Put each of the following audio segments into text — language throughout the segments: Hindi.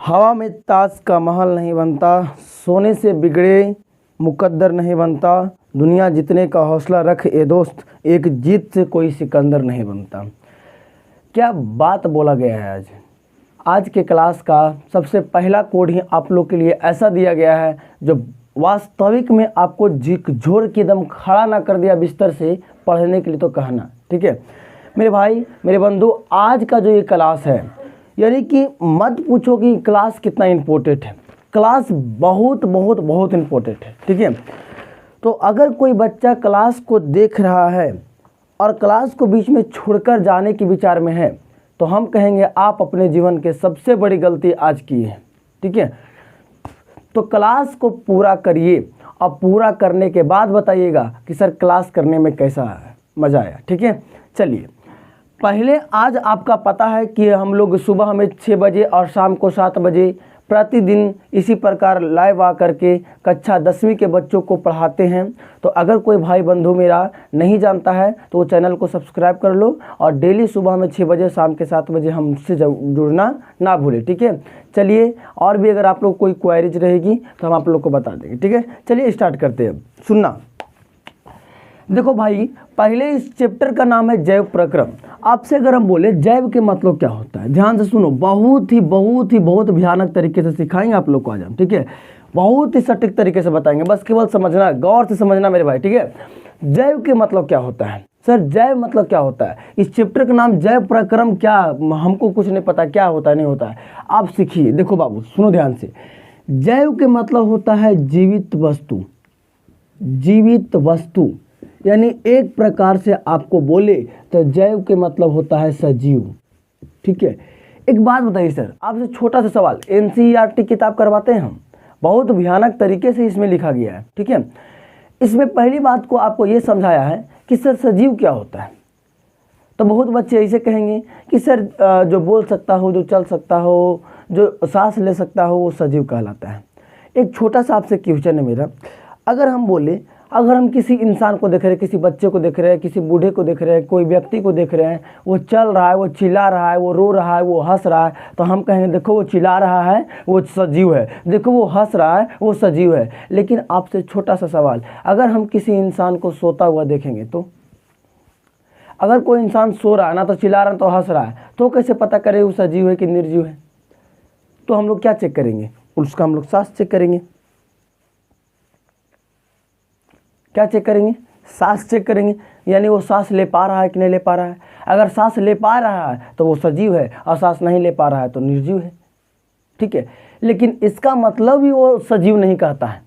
हवा में ताज का महल नहीं बनता, सोने से बिगड़े मुकद्दर नहीं बनता, दुनिया जीतने का हौसला रख ए दोस्त, एक जीत से कोई सिकंदर नहीं बनता। क्या बात बोला गया है। आज के क्लास का सबसे पहला कोड ही आप लोग के लिए ऐसा दिया गया है जो वास्तविक में आपको झकझोर के दम खड़ा ना कर दिया बिस्तर से पढ़ने के लिए तो कहना। ठीक है मेरे भाई मेरे बंधु, आज का जो ये क्लास है यानी कि मत पूछो कि क्लास कितना इम्पोर्टेंट है। क्लास बहुत बहुत बहुत इम्पोर्टेंट है। ठीक है, तो अगर कोई बच्चा क्लास को देख रहा है और क्लास को बीच में छोड़कर जाने के विचार में है तो हम कहेंगे आप अपने जीवन के सबसे बड़ी गलती आज की है। ठीक है, तो क्लास को पूरा करिए और पूरा करने के बाद बताइएगा कि सर क्लास करने में कैसा मज़ा आया। ठीक है, चलिए पहले आज आपका पता है कि हम लोग सुबह में 6 बजे और शाम को 7 बजे प्रतिदिन इसी प्रकार लाइव आकर के कक्षा 10वीं के बच्चों को पढ़ाते हैं। तो अगर कोई भाई बंधु मेरा नहीं जानता है तो वो चैनल को सब्सक्राइब कर लो और डेली सुबह में 6 बजे शाम के 7 बजे हमसे जुड़ना ना भूलें। ठीक है, चलिए और भी अगर आप लोग कोई क्वेरीज रहेगी तो हम आप लोग को बता देंगे। ठीक है, चलिए स्टार्ट करते हैं। सुनना, देखो भाई, पहले इस चैप्टर का नाम है जैव प्रक्रम। आपसे अगर हम बोले जैव के मतलब क्या होता है, ध्यान से सुनो, बहुत भयानक तरीके से सिखाएंगे आप लोग को आज हम। ठीक है, बहुत ही सटीक तरीके से बताएंगे, बस केवल समझना, गौर से समझना मेरे भाई। ठीक है, जैव के मतलब क्या होता है। सर जैव मतलब क्या होता है, इस चैप्टर का नाम जैव प्रक्रम, क्या हमको कुछ नहीं पता क्या होता है नहीं होता है, आप सीखिए। देखो बाबू सुनो ध्यान से, जैव के मतलब होता है जीवित वस्तु। जीवित वस्तु यानी एक प्रकार से आपको बोले तो जैव के मतलब होता है सजीव। ठीक है, एक बात बताइए सर, आपसे छोटा सा सवाल, एनसीईआरटी किताब करवाते हैं हम, बहुत भयानक तरीके से इसमें लिखा गया है। ठीक है, इसमें पहली बात को आपको ये समझाया है कि सर सजीव क्या होता है। तो बहुत बच्चे ऐसे कहेंगे कि सर जो बोल सकता हो, जो चल सकता हो, जो सांस ले सकता हो वो सजीव कहलाता है। एक छोटा सा आपसे क्वेश्चन है मेरा, अगर हम बोले, अगर हम किसी इंसान को देख रहे हैं, किसी बच्चे को देख रहे हैं, किसी बूढ़े को देख रहे हैं, कोई व्यक्ति को देख रहे हैं, वो चल रहा है, वो चिल्ला रहा है, वो रो रहा है, वो हंस रहा है, तो हम कहेंगे देखो वो चिल्ला रहा है वो सजीव है, देखो वो हंस रहा है वो सजीव है। लेकिन आपसे छोटा सा सवाल, अगर हम किसी इंसान को सोता हुआ देखेंगे तो, अगर कोई इंसान सो रहा है ना तो चिल्ला रहा है तो हंस रहा है, तो कैसे पता करें वो सजीव है कि निर्जीव है। तो हम लोग क्या चेक करेंगे, उसका हम लोग सांस चेक करेंगे। क्या चेक करेंगे, सांस चेक करेंगे, यानी वो सांस ले पा रहा है कि नहीं ले पा रहा है। अगर सांस ले पा रहा है तो वो सजीव है और सांस नहीं ले पा रहा है तो निर्जीव है। ठीक है, लेकिन इसका मतलब ही वो सजीव नहीं कहता है।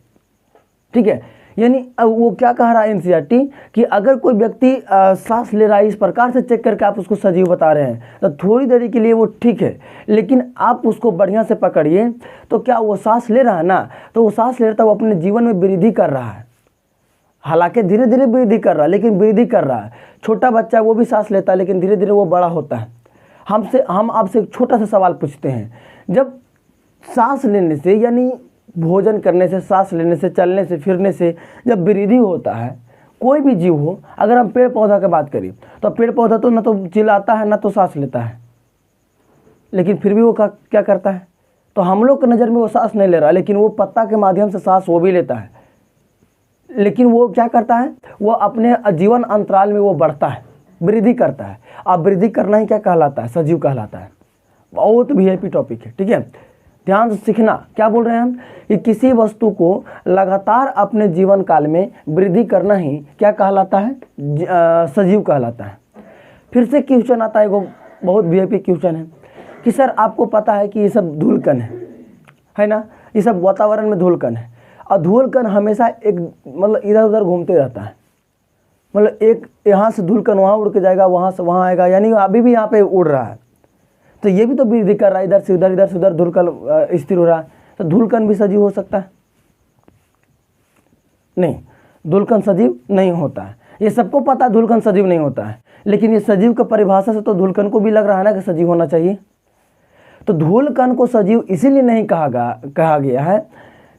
ठीक है, यानी वो क्या कह रहा है एनसीईआरटी कि अगर कोई व्यक्ति सांस ले रहा है, इस प्रकार से चेक करके आप उसको सजीव बता रहे हैं तो थोड़ी देरी के लिए वो ठीक है, लेकिन आप उसको बढ़िया से पकड़िए तो क्या वो सांस ले रहा है ना, तो वो सांस ले रहा था, वो अपने जीवन में वृद्धि कर रहा है। हालांकि धीरे धीरे वृद्धि कर रहा है, लेकिन वृद्धि कर रहा है। छोटा बच्चा वो भी सांस लेता है लेकिन धीरे धीरे वो बड़ा होता है। हम आपसे एक छोटा सा सवाल पूछते हैं, जब सांस लेने से यानी भोजन करने से, सांस लेने से, चलने से, फिरने से जब वृद्धि होता है, कोई भी जीव हो, अगर हम पेड़ पौधा की बात करें तो पेड़ पौधा तो ना तो चिल्लाता है ना तो सांस लेता है, लेकिन फिर भी वो क्या करता है, तो हम लोग की नज़र में वो सांस नहीं ले रहा, लेकिन वो पत्ता के माध्यम से सांस वो भी लेता है। लेकिन वो क्या करता है, वो अपने जीवन अंतराल में वो बढ़ता है, वृद्धि करता है। अब वृद्धि करना ही क्या कहलाता है, सजीव कहलाता है। बहुत वीआईपी टॉपिक है। ठीक है, ध्यान से सीखना, क्या बोल रहे हैं हम कि किसी वस्तु को लगातार अपने जीवन काल में वृद्धि करना ही क्या कहलाता है, सजीव कहलाता है। फिर से क्वेश्चन आता है, वो बहुत वीआईपी क्वेश्चन है कि सर आपको पता है कि ये सब धूलकण है ना, ये सब वातावरण में धूलकण है और धूलकण हमेशा एक मतलब इधर उधर घूमते रहता है, मतलब एक यहाँ से धूलकण वहाँ उड़ के जाएगा, वहाँ से वहाँ आएगा, यानी अभी भी यहाँ पे उड़ रहा है। तो ये भी तो वृद्धि कर रहा है, इधर से उधर, इधर से उधर धूलकण स्थिर हो रहा है। तो धूलकण भी सजीव हो सकता है? नहीं, धूलकण सजीव नहीं होता है। ये सबको पता है धूलकण सजीव नहीं होता है, लेकिन ये सजीव का परिभाषा से तो धूलकण को भी लग रहा है ना कि सजीव होना चाहिए। तो धूलकण को सजीव इसीलिए नहीं कहा गया है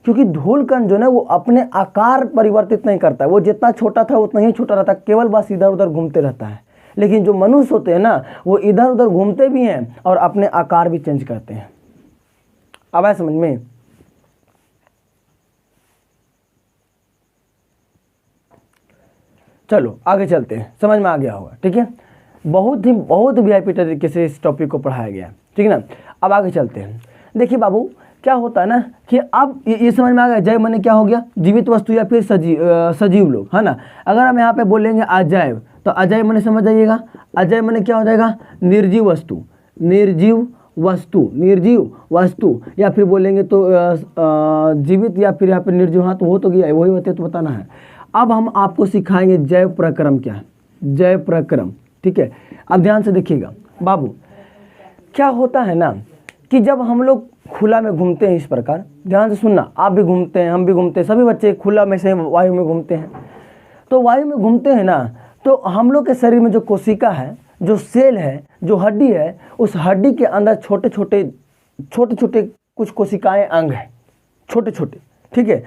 क्योंकि धूलकण जो है वो अपने आकार परिवर्तित नहीं करता है, वो जितना छोटा था उतना ही छोटा रहता है, केवल बस इधर उधर घूमते रहता है। लेकिन जो मनुष्य होते हैं ना, वो इधर उधर घूमते भी हैं और अपने आकार भी चेंज करते हैं। अब आया समझ में? चलो आगे चलते हैं, समझ में आ गया होगा, ठीक है। बहुत वीआईपी तरीके से इस टॉपिक को पढ़ाया गया है, ठीक है ना। अब आगे चलते हैं। देखिए बाबू, क्या होता है ना कि अब ये समझ में आ गया, जैव माने क्या हो गया, जीवित वस्तु या फिर सजीव लोग, है ना। अगर हम यहाँ पे बोलेंगे अजैव, तो अजैव माने समझ जाइएगा, अजैव माने क्या हो जाएगा, निर्जीव वस्तु, निर्जीव वस्तु, या फिर बोलेंगे तो जीवित या फिर यहाँ पे निर्जीव, हाँ तो वो तो गया है, वही होते तो बताना है। अब हम आपको सिखाएंगे जैव प्रक्रम क्या है, जैव प्रक्रम, ठीक है। अब ध्यान से देखिएगा बाबू, क्या होता है ना कि जब हम लोग खुला में घूमते हैं, इस प्रकार ध्यान से सुनना, आप भी घूमते हैं, हम भी घूमते हैं, सभी बच्चे खुला में से वायु में घूमते हैं। तो वायु में घूमते हैं ना, तो हम लोग के शरीर में जो कोशिका है, जो सेल है, जो हड्डी है, उस हड्डी के अंदर छोटे छोटे कुछ कोशिकाएं अंग हैं, छोटे छोटे, ठीक है।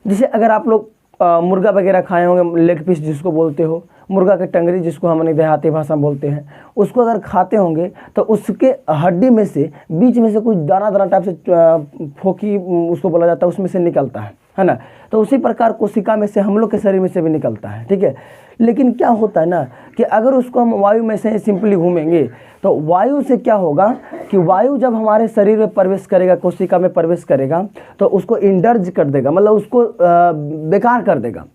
जैसे अगर आप लोग मुर्गा वगैरह खाए होंगे, लेग पीस जिसको बोलते हो, मुर्गा के टंगरी जिसको हम देहाती भाषा में बोलते हैं, उसको अगर खाते होंगे तो उसके हड्डी में से बीच में से कुछ दाना टाइप से फोकी उसको बोला जाता है, उसमें से निकलता है ना। तो उसी प्रकार कोशिका में से हम लोग के शरीर में से भी निकलता है, ठीक है। लेकिन क्या होता है ना कि अगर उसको हम वायु में से सिंपली घूमेंगे, तो वायु से क्या होगा कि वायु जब हमारे शरीर में प्रवेश करेगा, कोशिका में प्रवेश करेगा, तो उसको इंडर्ज कर देगा, मतलब उसको बेकार कर देगा,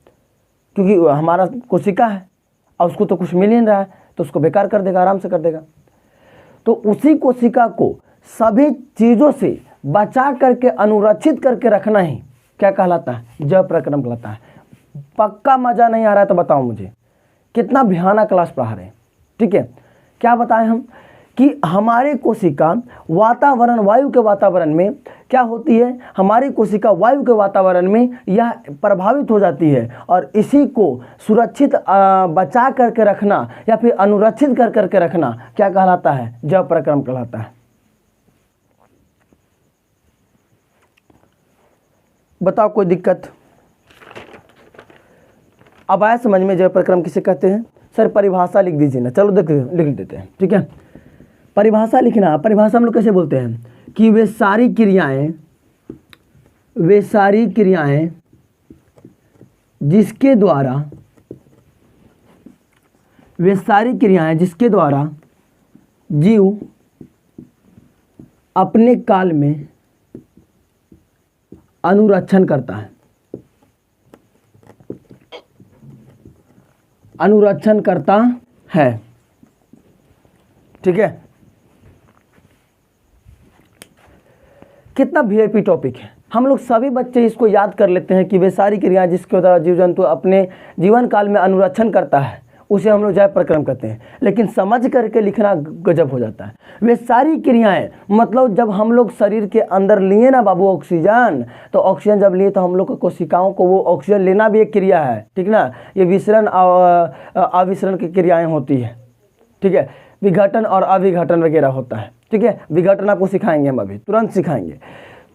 क्योंकि हमारा कोशिका है और उसको तो कुछ मिल ही नहीं रहा है, तो उसको बेकार कर देगा, आराम से कर देगा। तो उसी कोशिका को सभी चीज़ों से बचा करके अनुरक्षित करके रखना ही क्या कहलाता है, जैव प्रक्रम कहलाता है। पक्का मज़ा नहीं आ रहा है तो बताओ मुझे, कितना भयानक क्लास पढ़ा रहे हैं, ठीक है। क्या बताएं हम कि हमारे कोशिका वातावरण, वायु के वातावरण में क्या होती है, हमारी कोशिका वायु के वातावरण में यह प्रभावित हो जाती है, और इसी को सुरक्षित बचा करके रखना या फिर अनुरक्षित कर करके रखना क्या कहलाता है, जैव प्रक्रम कहलाता है। बताओ कोई दिक्कत? अब आया समझ में जैव प्रक्रम किसे कहते हैं? सर परिभाषा लिख दीजिए ना, चलो देख लिख देते हैं, ठीक है। परिभाषा लिखना, परिभाषा हम लोग कैसे बोलते हैं कि वे सारी क्रियाएं जिसके द्वारा जीव अपने काल में अनुरक्षण करता है, ठीक है। कितना वीआईपी टॉपिक है, हम लोग सभी बच्चे इसको याद कर लेते हैं कि वे सारी क्रियाएं जिसके द्वारा जीव जंतु अपने जीवन काल में अनुरक्षण करता है, उसे हम लोग जैव प्रक्रम कहते हैं। लेकिन समझ करके लिखना गजब हो जाता है। वे सारी क्रियाएं मतलब जब हम लोग शरीर के अंदर लिए ना बाबू ऑक्सीजन, तो ऑक्सीजन जब लिए तो हम लोग को कोशिकाओं को वो ऑक्सीजन लेना भी एक क्रिया है, ठीक ना। ये विसरण अविसरण की क्रियाएं होती है, ठीक है। विघटन और अविघटन वगैरह होता है, ठीक है। विघटन आपको सिखाएंगे, हम अभी तुरंत सिखाएंगे।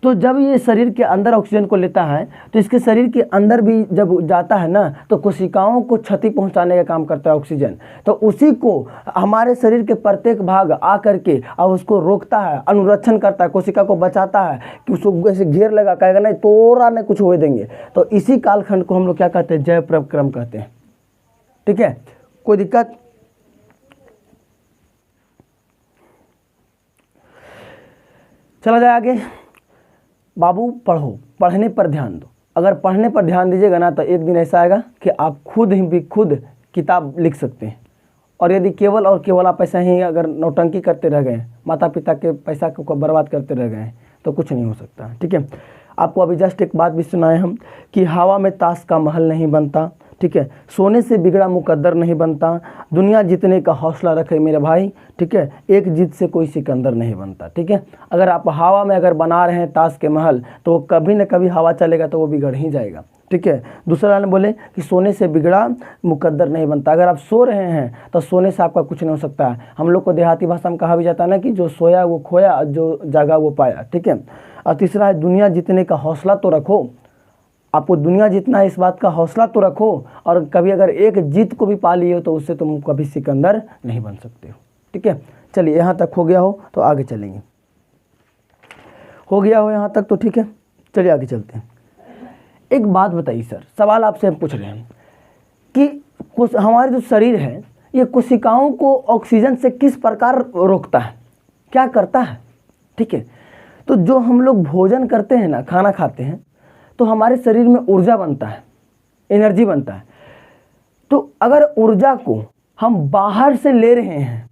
तो जब ये शरीर के अंदर ऑक्सीजन को लेता है, तो इसके शरीर के अंदर भी जब जाता है ना, तो कोशिकाओं को क्षति पहुंचाने का काम करता है ऑक्सीजन। तो उसी को हमारे शरीर के प्रत्येक भाग आ करके और उसको रोकता है, अनुरक्षण करता है, कोशिका को बचाता है कि उसको ऐसे घेर लगा, कहेगा नहीं तोरा नहीं कुछ हो देंगे। तो इसी कालखंड को हम लोग क्या कहते हैं, जैव प्रक्रम कहते हैं, ठीक है। कोई दिक्कत? चला जाए आगे। बाबू पढ़ो, पढ़ने पर ध्यान दो। अगर पढ़ने पर ध्यान दीजिएगा ना, तो एक दिन ऐसा आएगा कि आप खुद किताब लिख सकते हैं। और यदि केवल और केवल आप ऐसा ही अगर नौटंकी करते रह गए, माता पिता के पैसा को बर्बाद करते रह गए, तो कुछ नहीं हो सकता, ठीक है। आपको अभी जस्ट एक बात भी सुनाए हम कि हवा में ताश का महल नहीं बनता, ठीक है। सोने से बिगड़ा मुकद्दर नहीं बनता, दुनिया जीतने का हौसला रखे मेरे भाई, ठीक है। एक जीत से कोई सिकंदर नहीं बनता, ठीक है। अगर आप हवा में अगर बना रहे हैं ताश के महल, तो कभी न कभी हवा चलेगा तो वो बिगड़ ही जाएगा, ठीक है। दूसरा लाइन बोले कि सोने से बिगड़ा मुकद्दर नहीं बनता। अगर आप सो रहे हैं तो सोने से आपका कुछ नहीं हो सकता है। हम लोग को देहाती भाषा में कहा भी जाता है ना कि जो सोया वो खोया, जो जागा वो पाया, ठीक है। और तीसरा है दुनिया जीतने का हौसला तो रखो। आपको दुनिया जीतना है, इस बात का हौसला तो रखो। और कभी अगर एक जीत को भी पा लिए हो तो उससे तुम कभी सिकंदर नहीं बन सकते हो, ठीक है। चलिए यहाँ तक हो गया हो तो आगे चलेंगे। हो गया हो यहाँ तक तो ठीक है, चलिए आगे चलते हैं। एक बात बताइए सर, सवाल आपसे हम पूछ रहे हैं कि कुछ हमारे जो शरीर है ये कोशिकाओं को ऑक्सीजन से किस प्रकार रोकता है, क्या करता है? ठीक है, तो जो हम लोग भोजन करते हैं ना, खाना खाते हैं, तो हमारे शरीर में ऊर्जा बनता है, एनर्जी बनता है। तो अगर ऊर्जा को हम बाहर से ले रहे हैं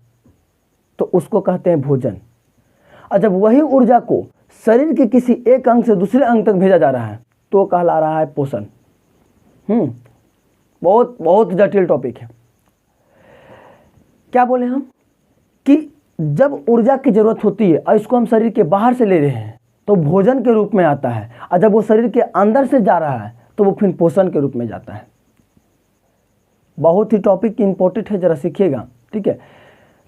तो उसको कहते हैं भोजन, और जब वही ऊर्जा को शरीर के किसी एक अंग से दूसरे अंग तक भेजा जा रहा है तो कहला रहा है पोषण। बहुत बहुत जटिल टॉपिक है। क्या बोले हम कि जब ऊर्जा की जरूरत होती है और इसको हम शरीर के बाहर से ले रहे हैं तो भोजन के रूप में आता है, और जब वो शरीर के अंदर से जा रहा है तो वो फिर पोषण के रूप में जाता है। बहुत ही टॉपिक इंपॉर्टेंट है, जरा सीखिएगा, ठीक है।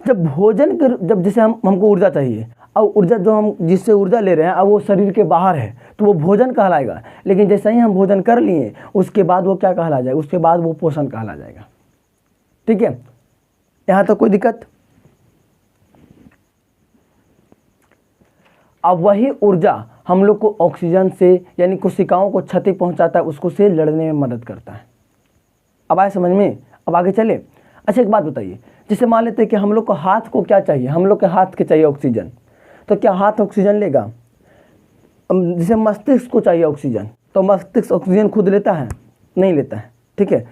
जब भोजन के जब जैसे हमको ऊर्जा चाहिए और ऊर्जा जो हम जिससे ऊर्जा ले रहे हैं अब वो शरीर के बाहर है तो वो भोजन कहलाएगा, लेकिन जैसे ही हम भोजन कर लिए उसके बाद वो क्या कहला जाएगा, उसके बाद वो पोषण कहला जाएगा। ठीक है, यहाँ तक कोई दिक्कत? अब वही ऊर्जा हम लोग को ऑक्सीजन से यानी कोशिकाओं को क्षति पहुंचाता है, उसको से लड़ने में मदद करता है। अब आए समझ में? अब आगे चले। अच्छा एक बात बताइए, जैसे मान लेते हैं कि हम लोग को हाथ को क्या चाहिए, हम लोग के हाथ के चाहिए ऑक्सीजन, तो क्या हाथ ऑक्सीजन लेगा? जैसे मस्तिष्क को चाहिए ऑक्सीजन, तो मस्तिष्क ऑक्सीजन खुद लेता है? नहीं लेता है। ठीक है,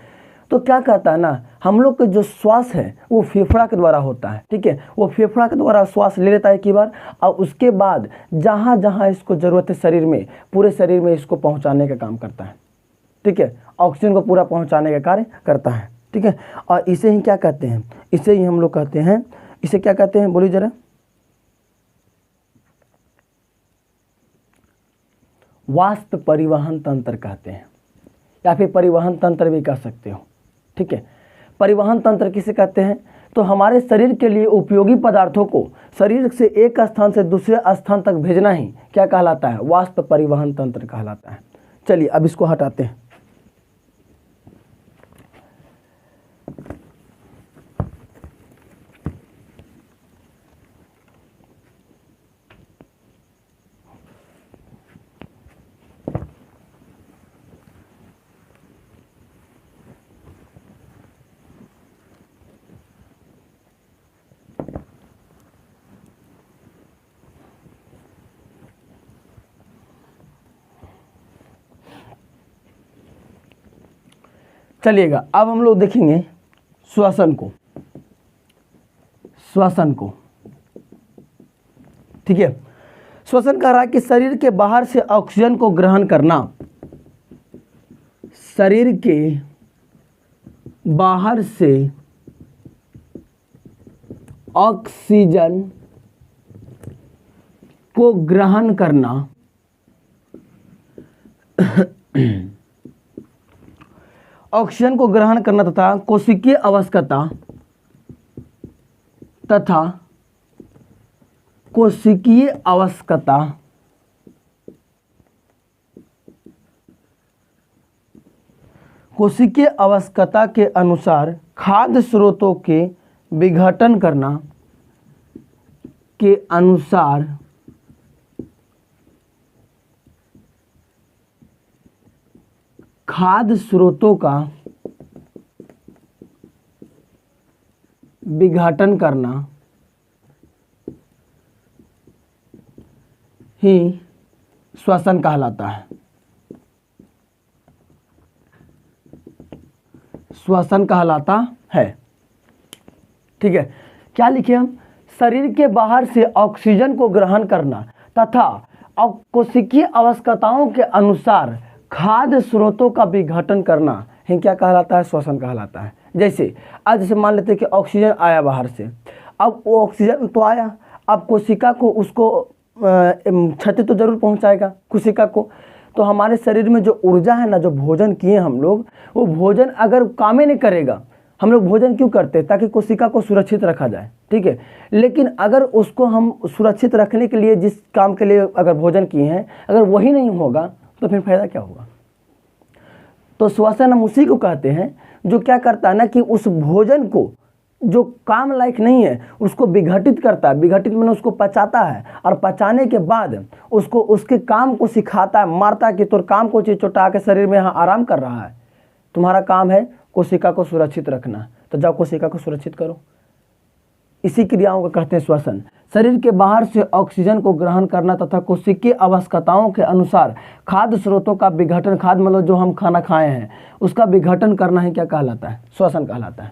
तो क्या कहता है ना, हम लोग का जो श्वास है वो फेफड़ा के द्वारा होता है। ठीक है, वो फेफड़ा के द्वारा श्वास ले लेता है एक बार, और उसके बाद जहाँ जहाँ इसको ज़रूरत है शरीर में, पूरे शरीर में इसको पहुँचाने का काम करता है। ठीक है, ऑक्सीजन को पूरा पहुँचाने का कार्य करता है। ठीक है, और इसे ही क्या कहते हैं, इसे ही हम लोग कहते हैं, इसे क्या कहते हैं बोलिए ज़रा? वाष्प परिवहन तंत्र कहते हैं, या फिर परिवहन तंत्र भी कह सकते हो। ठीक है, परिवहन तंत्र किसे कहते हैं? तो हमारे शरीर के लिए उपयोगी पदार्थों को शरीर से एक स्थान से दूसरे स्थान तक भेजना ही क्या कहलाता है? वाष्प परिवहन तंत्र कहलाता है। चलिए अब इसको हटाते हैं। चलिएगा, अब हम लोग देखेंगे श्वसन को। श्वसन को, ठीक है, श्वसन कह रहा है कि शरीर के बाहर से ऑक्सीजन को ग्रहण करना, शरीर के बाहर से ऑक्सीजन को ग्रहण करना ऑक्सीजन को ग्रहण करना तथा कोशिकीय अवस्कता तथा कोशिकीय अवस्कता कोशिकीय अवस्कता के अनुसार खाद्य स्रोतों के विघटन करना के अनुसार खाद्य स्रोतों का विघटन करना ही श्वसन कहलाता है। श्वसन कहलाता है। ठीक है, क्या लिखे हम? शरीर के बाहर से ऑक्सीजन को ग्रहण करना तथा कोशिकीय अवस्कताओं के अनुसार खाद्य स्रोतों का विघटन करना ही क्या कहलाता है? श्वसन कहलाता है। जैसे आज जैसे मान लेते हैं कि ऑक्सीजन आया बाहर से, अब वो ऑक्सीजन तो आया, अब कोशिका को उसको क्षति तो जरूर पहुंचाएगा कोशिका को। तो हमारे शरीर में जो ऊर्जा है ना, जो भोजन किए हम लोग, वो भोजन अगर काम ही नहीं करेगा, हम लोग भोजन क्यों करते हैं? ताकि कोशिका को सुरक्षित रखा जाए। ठीक है, लेकिन अगर उसको हम सुरक्षित रखने के लिए जिस काम के लिए अगर भोजन किए हैं, अगर वही नहीं होगा तो फिर फायदा क्या होगा? तो श्वसन हम उसी को कहते हैं जो क्या करता है ना कि उस भोजन को जो काम लायक नहीं है उसको विघटित करता है, विघटित मैंने उसको पचाता है, और पचाने के बाद उसको उसके काम को सिखाता है, मारता है कि तोर काम को चीज चोटा के शरीर में यहाँ आराम कर रहा है, तुम्हारा काम है कोशिका को सुरक्षित रखना, तो जाओ कोशिका को सुरक्षित करो। इसी क्रियाओं को कहते हैं श्वसन। शरीर के बाहर से ऑक्सीजन को ग्रहण करना तथा कोशिकीय आवश्यकताओं के अनुसार खाद्य स्रोतों का विघटन, खाद्य मतलब जो हम खाना खाए हैं उसका विघटन करना है, क्या कहलाता है? श्वसन कहलाता है।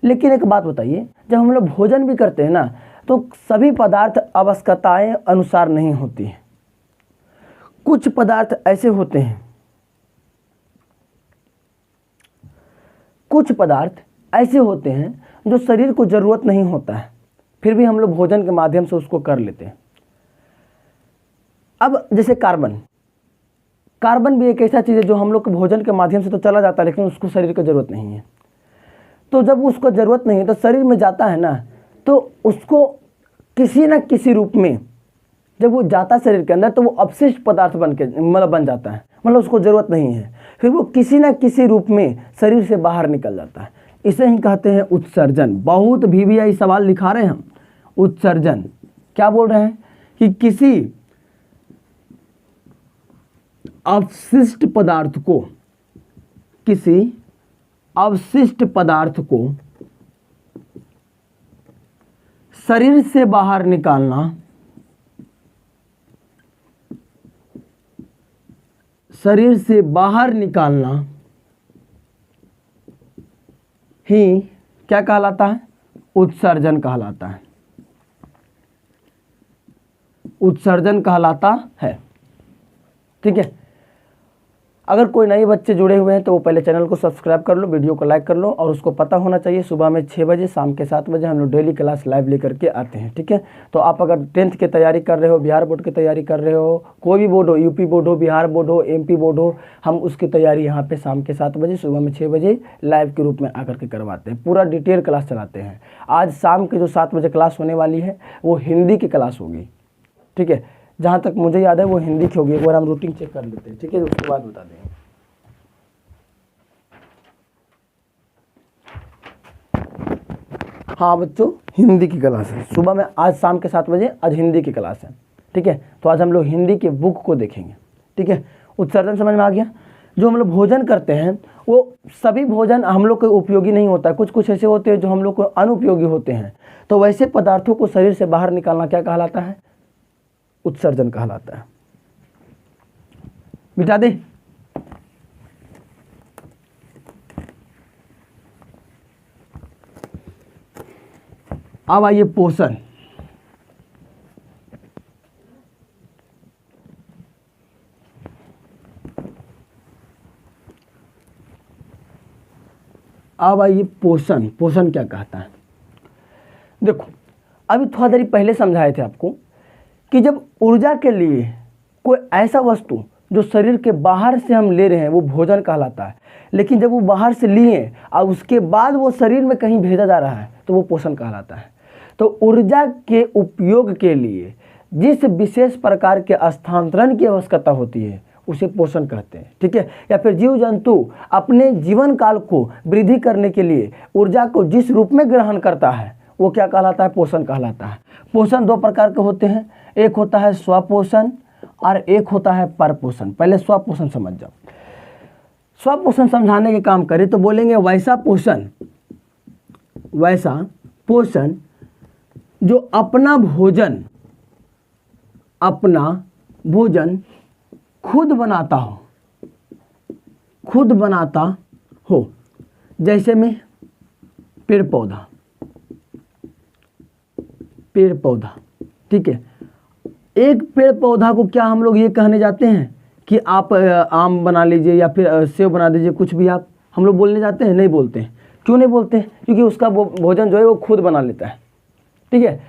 लेकिन एक बात बताइए, जब हम लोग भोजन भी करते हैं ना, तो सभी पदार्थ आवश्यकताएं अनुसार नहीं होती हैं। कुछ पदार्थ ऐसे होते हैं, कुछ पदार्थ ऐसे होते हैं जो शरीर को जरूरत नहीं होता है, फिर भी हम लोग भोजन के माध्यम से उसको कर लेते हैं। अब जैसे कार्बन, कार्बन भी एक ऐसा चीज़ है जो हम लोग के भोजन के माध्यम से तो चला जाता है, लेकिन उसको शरीर को जरूरत नहीं है। तो जब उसको ज़रूरत नहीं है तो शरीर में जाता है ना, तो उसको किसी न किसी रूप में जब वो जाता है शरीर के अंदर, तो वो अपशिष्ट पदार्थ बन जाता है, मतलब उसको ज़रूरत नहीं है, फिर वो किसी न किसी रूप में शरीर से बाहर निकल जाता है। इसे ही कहते हैं उत्सर्जन। बहुत VVI सवाल लिखा रहे हैं हम। उत्सर्जन क्या बोल रहे हैं कि किसी अवशिष्ट पदार्थ को, किसी अवशिष्ट पदार्थ को शरीर से बाहर निकालना, शरीर से बाहर निकालना ही क्या कहलाता है? उत्सर्जन कहलाता है। उत्सर्जन कहलाता है। ठीक है। अगर कोई नए बच्चे जुड़े हुए हैं तो वो पहले चैनल को सब्सक्राइब कर लो, वीडियो को लाइक कर लो, और उसको पता होना चाहिए सुबह में 6 बजे, शाम के 7 बजे हम लोग डेली क्लास लाइव लेकर के आते हैं। ठीक है। तो आप अगर 10th की तैयारी कर रहे हो, बिहार बोर्ड की तैयारी कर रहे हो, कोई भी बोर्ड हो, यूपी बोर्ड हो, बिहार बोर्ड हो, MP बोर्ड हो, हम उसकी तैयारी यहाँ पे शाम के 7 बजे, सुबह में 6 बजे लाइव के रूप में आकर के करवाते हैं। पूरा डिटेल क्लास चलाते हैं। आज शाम की जो 7 बजे क्लास होने वाली है वो हिंदी की क्लास होगी। ठीक है। जहाँ तक मुझे याद है वो हिंदी की होगी। एक बार हम रूटीन चेक कर लेते हैं। ठीक है, उसके बाद बता देंगे। हाँ बच्चों, हिंदी की क्लास है सुबह में, आज शाम के 7 बजे आज हिंदी की क्लास है। ठीक है। तो आज हम लोग हिंदी के बुक को देखेंगे। ठीक है। उत्सर्जन समझ में आ गया। जो हम लोग भोजन करते हैं वो सभी भोजन हम लोग को उपयोगी नहीं होता है, कुछ कुछ ऐसे होते हैं जो हम लोग को अनुपयोगी होते हैं। तो वैसे पदार्थों को शरीर से बाहर निकालना क्या कहलाता है? उत्सर्जन कहलाता है। मिटा दे। अब आइए पोषण। अब आइए पोषण। पोषण क्या कहता है? देखो, अभी थोड़ा देर पहले समझाए थे आपको कि जब ऊर्जा के लिए कोई ऐसा वस्तु जो शरीर के बाहर से हम ले रहे हैं वो भोजन कहलाता है, लेकिन जब वो बाहर से लिए और उसके बाद वो शरीर में कहीं भेजा जा रहा है तो वो पोषण कहलाता है। तो ऊर्जा के उपयोग के लिए जिस विशेष प्रकार के स्थानांतरण की आवश्यकता होती है उसे पोषण कहते हैं। ठीक है। या फिर जीव जंतु अपने जीवन काल को वृद्धि करने के लिए ऊर्जा को जिस रूप में ग्रहण करता है वो क्या कहलाता है? पोषण कहलाता है। पोषण 2 प्रकार के होते हैं, एक होता है स्वपोषण और एक होता है परपोषण। पहले स्वपोषण समझ जाओ। स्वपोषण समझाने के काम करें तो बोलेंगे वैसा पोषण, वैसा पोषण जो अपना भोजन खुद बनाता हो, खुद बनाता हो। जैसे में पेड़ पौधा, पेड़ पौधा। ठीक है। एक पेड़ पौधा को क्या हम लोग ये कहने जाते हैं कि आप आम बना लीजिए या फिर सेब बना दीजिए, कुछ भी आप हम लोग बोलने जाते हैं? नहीं बोलते हैं। क्यों नहीं बोलते? क्योंकि उसका भोजन जो है वो खुद बना लेता है। ठीक है।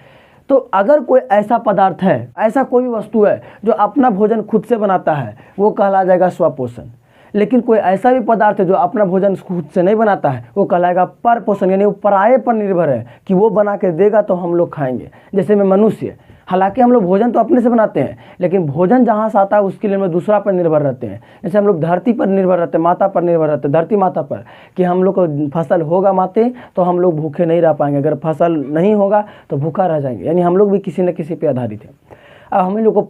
तो अगर कोई ऐसा पदार्थ है, ऐसा कोई भी वस्तु है जो अपना भोजन खुद से बनाता है, वो कहला जाएगा स्वपोषण। लेकिन कोई ऐसा भी पदार्थ है जो अपना भोजन खुद से नहीं बनाता है, वो कहलाएगा परपोषण, यानी वो पराये पर निर्भर है कि वो बना के देगा तो हम लोग खाएंगे। जैसे में हालांकि हम लोग भोजन तो अपने से बनाते हैं, लेकिन भोजन जहाँ से आता है उसके लिए हम लोग दूसरा पर निर्भर रहते हैं। जैसे हम लोग धरती पर निर्भर रहते हैं, माता पर निर्भर रहते हैं, धरती माता पर, कि हम लोग को फसल होगा माते तो हम लोग भूखे नहीं रह पाएंगे, अगर फसल नहीं होगा तो भूखा रह जाएंगे। यानी हम लोग भी किसी न किसी पे आधारित हैं। अब हम लोग को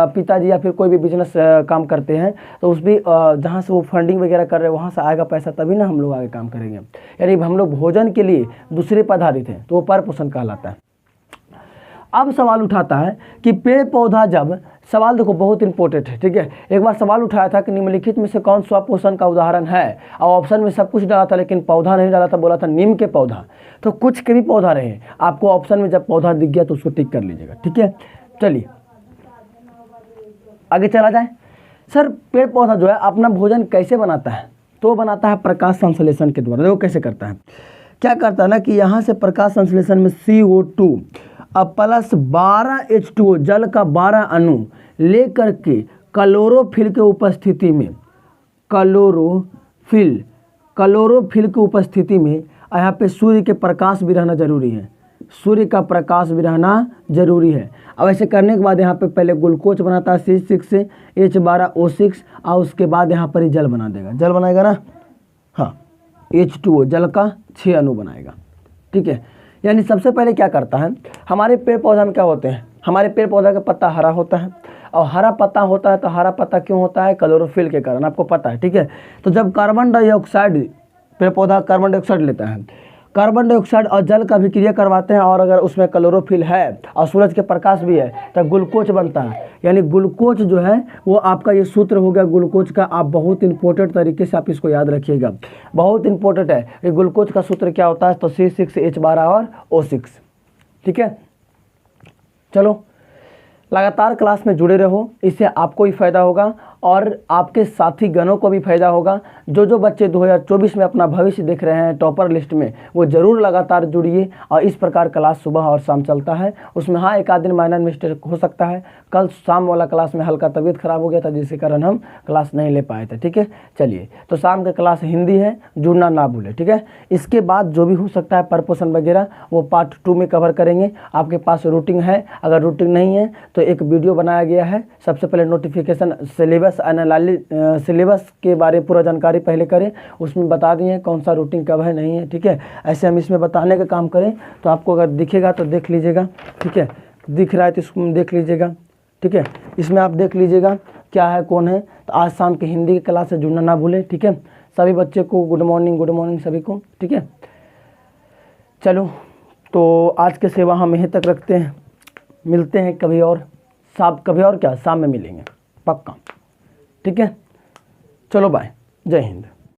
पिताजी या फिर कोई भी बिजनेस काम करते हैं तो उस भी जहाँ से वो फंडिंग वगैरह कर रहे हैं वहाँ से आएगा पैसा, तभी ना हम लोग आगे काम करेंगे। यानी हम लोग भोजन के लिए दूसरे पर आधारित हैं, तो वो पर पोषण कहलाता है। अब सवाल उठाता है कि पेड़ पौधा जब, सवाल देखो बहुत इंपॉर्टेंट है, ठीक है। एक बार सवाल उठाया था कि निम्नलिखित में से कौन स्वपोषण का उदाहरण है, और ऑप्शन में सब कुछ डाला था लेकिन पौधा नहीं डाला था, बोला था नीम के पौधा। तो कुछ के भी पौधा रहे, आपको ऑप्शन में जब पौधा दिख गया तो उसको टिक कर लीजिएगा, ठीक है। चलिए आगे चला जाए। सर पेड़ पौधा जो है अपना भोजन कैसे बनाता है, तो बनाता है प्रकाश संश्लेषण के द्वारा। देखो कैसे करता है, क्या करता है ना कि यहाँ से प्रकाश संश्लेषण में CO2 अब प्लस 12 H2O जल का 12 अणु लेकर के क्लोरोफिल के उपस्थिति में, क्लोरोफिल की उपस्थिति में, यहाँ पे सूर्य के प्रकाश भी रहना जरूरी है, सूर्य का प्रकाश भी रहना जरूरी है। अब ऐसे करने के बाद यहाँ पे पहले ग्लूकोज बनाता है C6 से H12O6, और उसके बाद यहाँ पर ही जल बना देगा, जल बनाएगा ना, हाँ H2O जल का 6 अणु बनाएगा, ठीक है। यानी सबसे पहले क्या करता है, हमारे पेड़ पौधा में क्या होते हैं, हमारे पेड़ पौधा का पत्ता हरा होता है, और हरा पत्ता होता है तो हरा पत्ता क्यों होता है, क्लोरोफिल के कारण, आपको पता है, ठीक है। तो जब कार्बन डाइऑक्साइड, पेड़ पौधा कार्बन डाइऑक्साइड लेता है, कार्बन डाइऑक्साइड और जल का अभिक्रिया करवाते हैं, और अगर उसमें क्लोरोफिल है और सूरज के प्रकाश भी है तो ग्लूकोज बनता है। यानी ग्लूकोज जो है वो आपका ये सूत्र हो गया ग्लूकोज का, आप बहुत इंपॉर्टेंट तरीके से आप इसको याद रखिएगा, बहुत इंपॉर्टेंट है। ये ग्लूकोज का सूत्र क्या होता है, तो C6 H12 और O6, ठीक है। चलो लगातार क्लास में जुड़े रहो, इससे आपको ही फ़ायदा होगा और आपके साथी गणों को भी फायदा होगा। जो बच्चे 2024 में अपना भविष्य देख रहे हैं टॉपर लिस्ट में, वो ज़रूर लगातार जुड़िए। और इस प्रकार क्लास सुबह और शाम चलता है, उसमें हाँ एक आध दिन माइनर मिस्टेक हो सकता है। कल शाम वाला क्लास में हल्का तबीयत खराब हो गया था, जिसके कारण हम क्लास नहीं ले पाए थे, ठीक है। चलिए, तो शाम का क्लास हिंदी है, जुड़ना ना भूलें, ठीक है। इसके बाद जो भी हो सकता है प्रपोषण वगैरह वो पार्ट 2 में कवर करेंगे। आपके पास रूटीन है, अगर रूटीन नहीं है तो एक वीडियो बनाया गया है। सबसे पहले नोटिफिकेशन सिलेबस के बारे पूरा जानकारी पहले करें, उसमें बता दिए कौन सा रूटीन कब है नहीं है, ठीक है। ऐसे हम इसमें बताने का काम करें तो आपको अगर दिखेगा तो देख लीजिएगा, ठीक है। दिख रहा है तो इसको देख लीजिएगा, ठीक है। इसमें आप देख लीजिएगा क्या है कौन है। तो आज शाम की हिंदी की क्लास से जुड़ना ना भूलें, ठीक है। सभी बच्चे को गुड मॉर्निंग सभी को, ठीक है। चलो, तो आज के सेवा हम यहीं तक रखते हैं, मिलते हैं कभी और, शाम में मिलेंगे पक्का, ठीक है। चलो बाय, जय हिंद।